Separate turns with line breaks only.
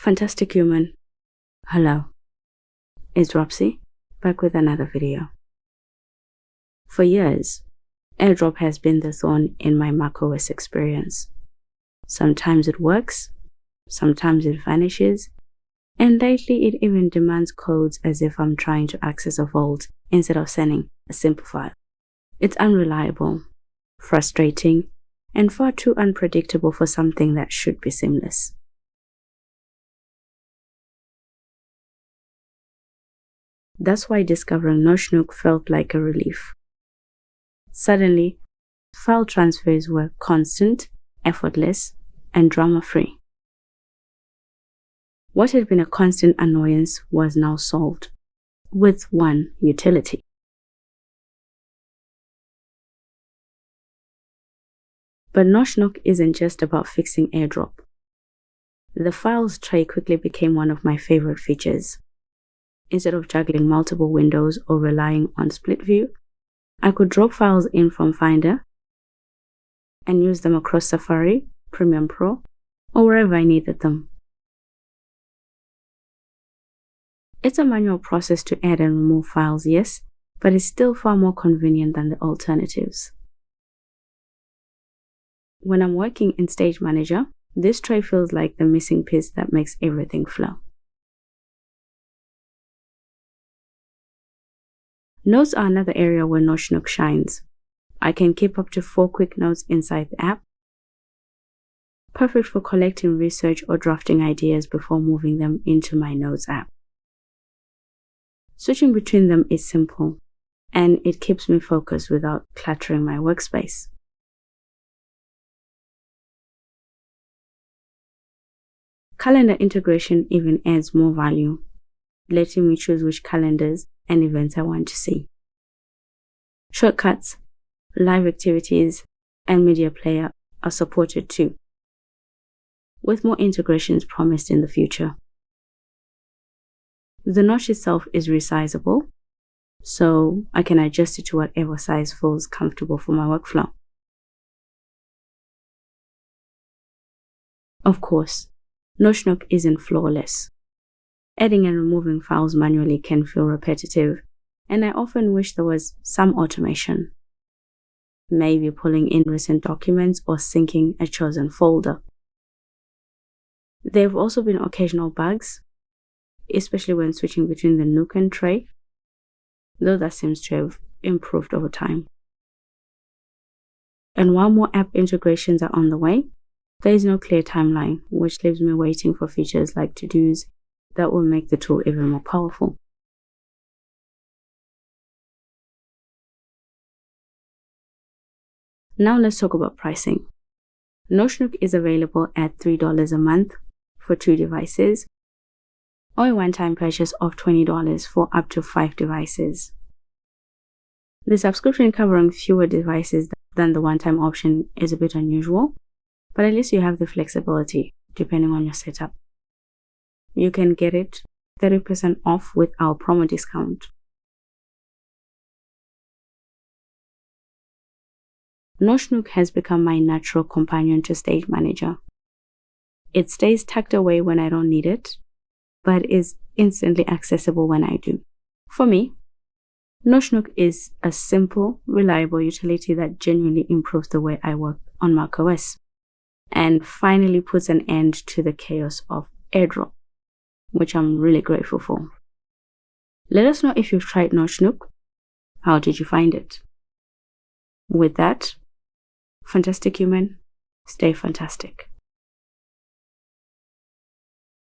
Fantastic human. Hello. It's Dropsy, back with another video. For years, AirDrop has been the thorn in my macOS experience. Sometimes it works, sometimes it vanishes, and lately it even demands codes as if I'm trying to access a vault instead of sending a simple file. It's unreliable, frustrating, and far too unpredictable for something that should be seamless. That's why discovering NotchNook felt like a relief. Suddenly, file transfers were constant, effortless, and drama-free. What had been a constant annoyance was now solved, with one utility. But NotchNook isn't just about fixing AirDrop. The files tray quickly became one of my favorite features. Instead of juggling multiple windows or relying on split view, I could drop files in from Finder and use them across Safari, Premiere Pro, or wherever I needed them. It's a manual process to add and remove files, yes, but it's still far more convenient than the alternatives. When I'm working in Stage Manager, this tray feels like the missing piece that makes everything flow. Notes are another area where NotchNook shines. I can keep up to 4 quick notes inside the app. Perfect for collecting research or drafting ideas before moving them into my Notes app. Switching between them is simple, and it keeps me focused without cluttering my workspace. Calendar integration even adds more value, letting me choose which calendars and events I want to see. Shortcuts, live activities, and media player are supported too, with more integrations promised in the future. The notch itself is resizable, so I can adjust it to whatever size feels comfortable for my workflow. Of course, NotchNook isn't flawless. Adding and removing files manually can feel repetitive, and I often wish there was some automation. Maybe pulling in recent documents or syncing a chosen folder. There have also been occasional bugs, especially when switching between the Nook and tray, though that seems to have improved over time. And while more app integrations are on the way, there is no clear timeline, which leaves me waiting for features like to-dos that will make the tool even more powerful. Now let's talk about pricing. NotchNook is available at $3 a month for 2 devices, or a one-time purchase of $20 for up to 5 devices. The subscription covering fewer devices than the one-time option is a bit unusual, but at least you have the flexibility depending on your setup. You can get it 30% off with our promo discount. NotchNook has become my natural companion to Stage Manager. It stays tucked away when I don't need it, but is instantly accessible when I do. For me, NotchNook is a simple, reliable utility that genuinely improves the way I work on macOS, and finally puts an end to the chaos of AirDrop, which I'm really grateful for. Let us know if you've tried NotchNook. How did you find it? With that, fantastic human, stay fantastic.